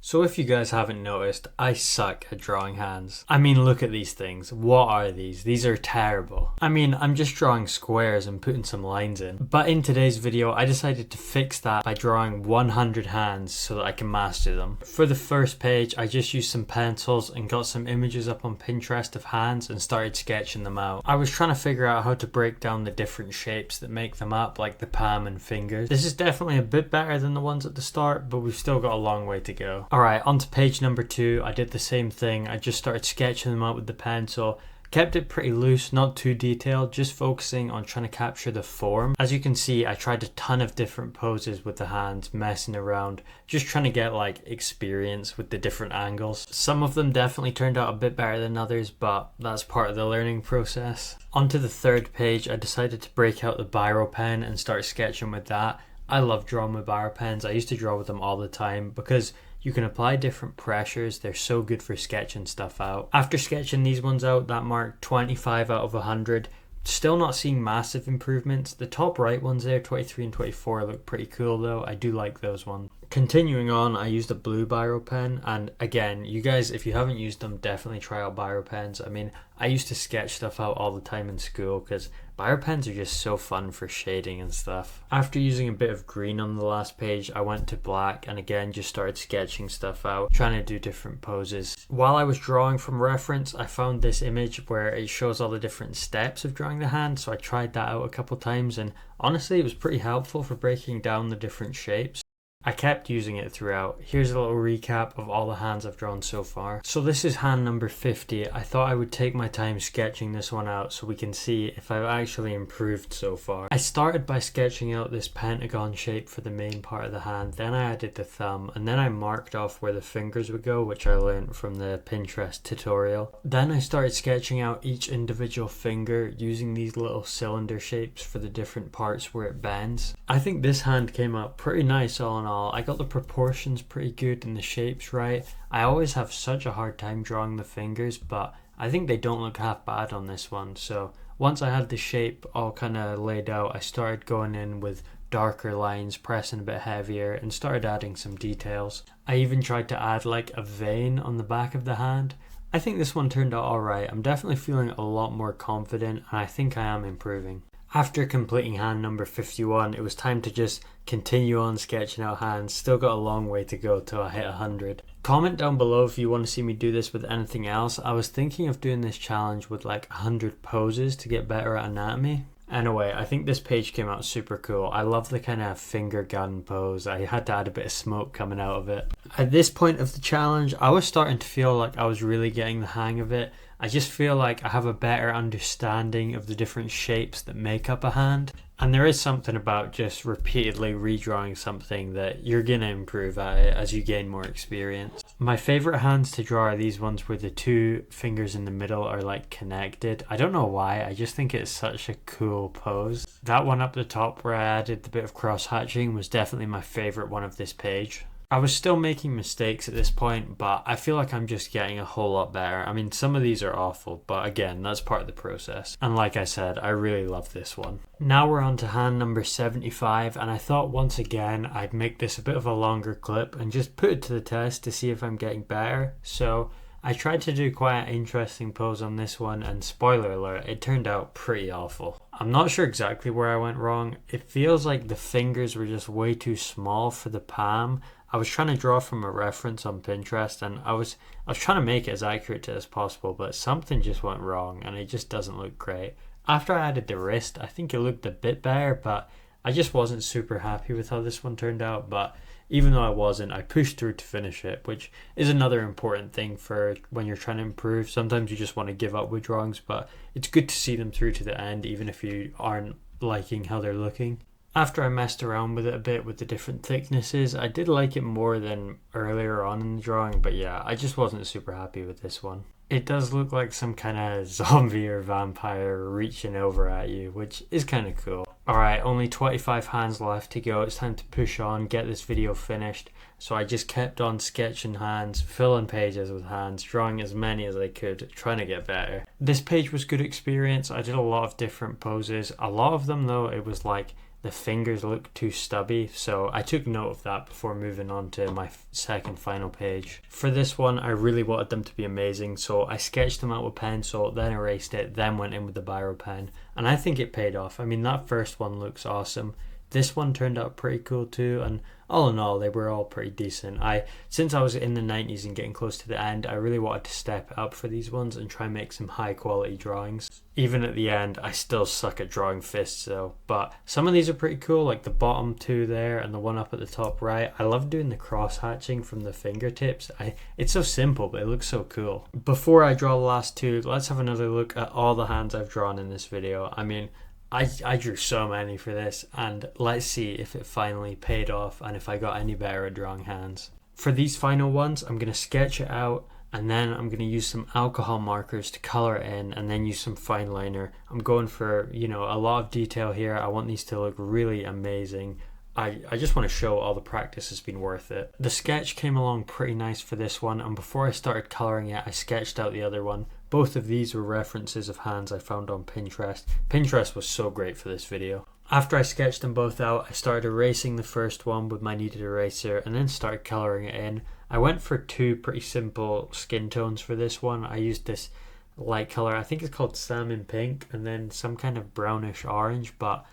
So if you guys haven't noticed, I suck at drawing hands. I mean, look at these things. What are these? These are terrible. I mean, I'm just drawing squares and putting some lines in. But in today's video, I decided to fix that by drawing 100 hands so that I can master them. For the first page, I just used some pencils and got some images up on Pinterest of hands and started sketching them out. I was trying to figure out how to break down the different shapes that make them up, like the palm and fingers. This is definitely a bit better than the ones at the start, but we've still got a long way to go. Alright, on to page number 2. I did the same thing. I just started sketching them out with the pencil. Kept it pretty loose, not too detailed, just focusing on trying to capture the form. As you can see, I tried a ton of different poses with the hands, messing around, just trying to get like experience with the different angles. Some of them definitely turned out a bit better than others, but that's part of the learning process. Onto the third page, I decided to break out the biro pen and start sketching with that. I love drawing with biro pens. I used to draw with them all the time because you can apply different pressures. They're so good for sketching stuff out. After sketching these ones out, that marked 25 out of 100. Still not seeing massive improvements. The top right ones there, 23 and 24, look pretty cool though. I do like those ones. Continuing on, I used a blue biro pen, and again, you guys, if you haven't used them, definitely try out biro pens. I mean, I used to sketch stuff out all the time in school because biro pens are just so fun for shading and stuff. After using a bit of green on the last page, I went to black and again just started sketching stuff out, trying to do different poses. While I was drawing from reference, I found this image where it shows all the different steps of drawing the hand, so I tried that out a couple times, and honestly it was pretty helpful for breaking down the different shapes. I kept using it throughout. Here's a little recap of all the hands I've drawn so far. So this is hand number 50. I thought I would take my time sketching this one out so we can see if I've actually improved so far. I started by sketching out this pentagon shape for the main part of the hand, then I added the thumb, and then I marked off where the fingers would go, which I learned from the Pinterest tutorial. Then I started sketching out each individual finger using these little cylinder shapes for the different parts where it bends. I think this hand came out pretty nice all in all. I got the proportions pretty good and the shapes right. I always have such a hard time drawing the fingers, but I think they don't look half bad on this one. So once I had the shape all kind of laid out, I started going in with darker lines, pressing a bit heavier, and started adding some details. I even tried to add like a vein on the back of the hand. I think this one turned out alright. I'm definitely feeling a lot more confident, and I think I am improving. After completing hand number 51, it was time to just continue on sketching out hands. Still got a long way to go till I hit 100. Comment down below if you want to see me do this with anything else. I was thinking of doing this challenge with like 100 poses to get better at anatomy. Anyway, I think this page came out super cool. I love the kind of finger gun pose. I had to add a bit of smoke coming out of it. At this point of the challenge, I was starting to feel like I was really getting the hang of it. I just feel like I have a better understanding of the different shapes that make up a hand. And there is something about just repeatedly redrawing something that you're gonna improve at it as you gain more experience. My favorite hands to draw are these ones where the two fingers in the middle are like connected. I don't know why, I just think it's such a cool pose. That one up the top where I added the bit of cross hatching was definitely my favorite one of this page. I was still making mistakes at this point, but I feel like I'm just getting a whole lot better. I mean, some of these are awful, but again, that's part of the process. And like I said, I really love this one. Now we're on to hand number 75, and I thought once again I'd make this a bit of a longer clip and just put it to the test to see if I'm getting better. So I tried to do quite an interesting pose on this one, and spoiler alert, it turned out pretty awful. I'm not sure exactly where I went wrong. It feels like the fingers were just way too small for the palm. I was trying to draw from a reference on Pinterest, and I was trying to make it as accurate as possible, but something just went wrong and it just doesn't look great. After I added the wrist, I think it looked a bit better, but I just wasn't super happy with how this one turned out. But even though I wasn't, I pushed through to finish it, which is another important thing for when you're trying to improve. Sometimes you just want to give up with drawings, but it's good to see them through to the end, even if you aren't liking how they're looking. After I messed around with it a bit with the different thicknesses, I did like it more than earlier on in the drawing, but yeah, I just wasn't super happy with this one. It does look like some kind of zombie or vampire reaching over at you, which is kind of cool. Alright, only 25 hands left to go. It's time to push on, get this video finished. So I just kept on sketching hands, filling pages with hands, drawing as many as I could, trying to get better. This page was good experience. I did a lot of different poses. A lot of them though, it was like the fingers look too stubby, so I took note of that before moving on to my second final page. For this one, I really wanted them to be amazing, so I sketched them out with pencil, then erased it, then went in with the biro pen, and I think it paid off. I mean, that first one looks awesome. This one turned out pretty cool too, and all in all, they were all pretty decent. Since I was in the 90s and getting close to the end, I really wanted to step up for these ones and try and make some high quality drawings. Even at the end, I still suck at drawing fists though, but some of these are pretty cool, like the bottom two there and the one up at the top right. I love doing the cross hatching from the fingertips. It's so simple, but it looks so cool. Before I draw the last two, let's have another look at all the hands I've drawn in this video. I mean, I drew so many for this, and let's see if it finally paid off and if I got any better at drawing hands. For these final ones, I'm going to sketch it out, and then I'm going to use some alcohol markers to color it in, and then use some fine liner. I'm going for, a lot of detail here. I want these to look really amazing. I just want to show all the practice has been worth it. The sketch came along pretty nice for this one, and before I started coloring it, I sketched out the other one. Both of these were references of hands I found on Pinterest. Pinterest was so great for this video. After I sketched them both out, I started erasing the first one with my kneaded eraser and then started coloring it in. I went for two pretty simple skin tones for this one. I used this light color, I think it's called salmon pink, and then some kind of brownish orange, but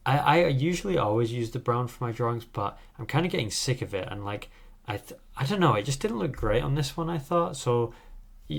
I usually always use the brown for my drawings, but I'm kind of getting sick of it, and I don't know, it just didn't look great on this one, I thought. So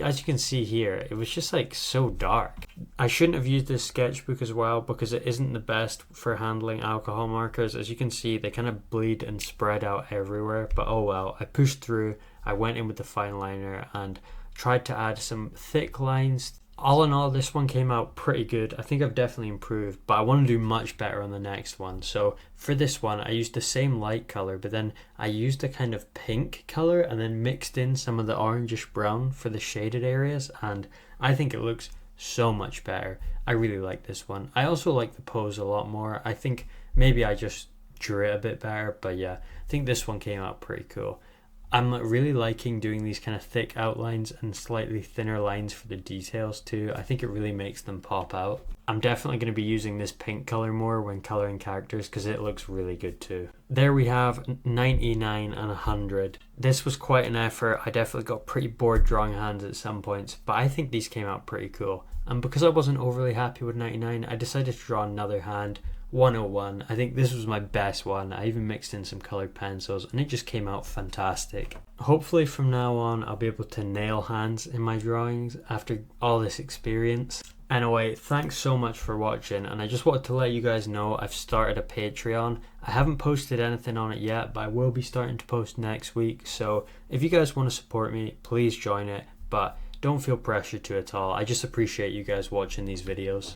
as you can see here, it was just so dark. I shouldn't have used this sketchbook as well because it isn't the best for handling alcohol markers. As you can see, they kind of bleed and spread out everywhere, but oh well. I pushed through, I went in with the fine liner and tried to add some thick lines. All in all, this one came out pretty good. I think I've definitely improved, but I want to do much better on the next one. So for this one, I used the same light color, but then I used a kind of pink color and then mixed in some of the orangish brown for the shaded areas, and I think it looks so much better. I really like this one. I also like the pose a lot more. I think maybe I just drew it a bit better, but yeah, I think this one came out pretty cool. I'm really liking doing these kind of thick outlines and slightly thinner lines for the details too. I think it really makes them pop out. I'm definitely going to be using this pink color more when coloring characters because it looks really good too. There we have 99 and 100. This was quite an effort. I definitely got pretty bored drawing hands at some points, but I think these came out pretty cool. And because I wasn't overly happy with 99, I decided to draw another hand, 101. I think this was my best one. I even mixed in some colored pencils and it just came out fantastic. Hopefully from now on I'll be able to nail hands in my drawings after all this experience. Anyway, thanks so much for watching, and I just wanted to let you guys know I've started a Patreon. I haven't posted anything on it yet, but I will be starting to post next week, so if you guys want to support me, please join it, but don't feel pressured to at all. I just appreciate you guys watching these videos.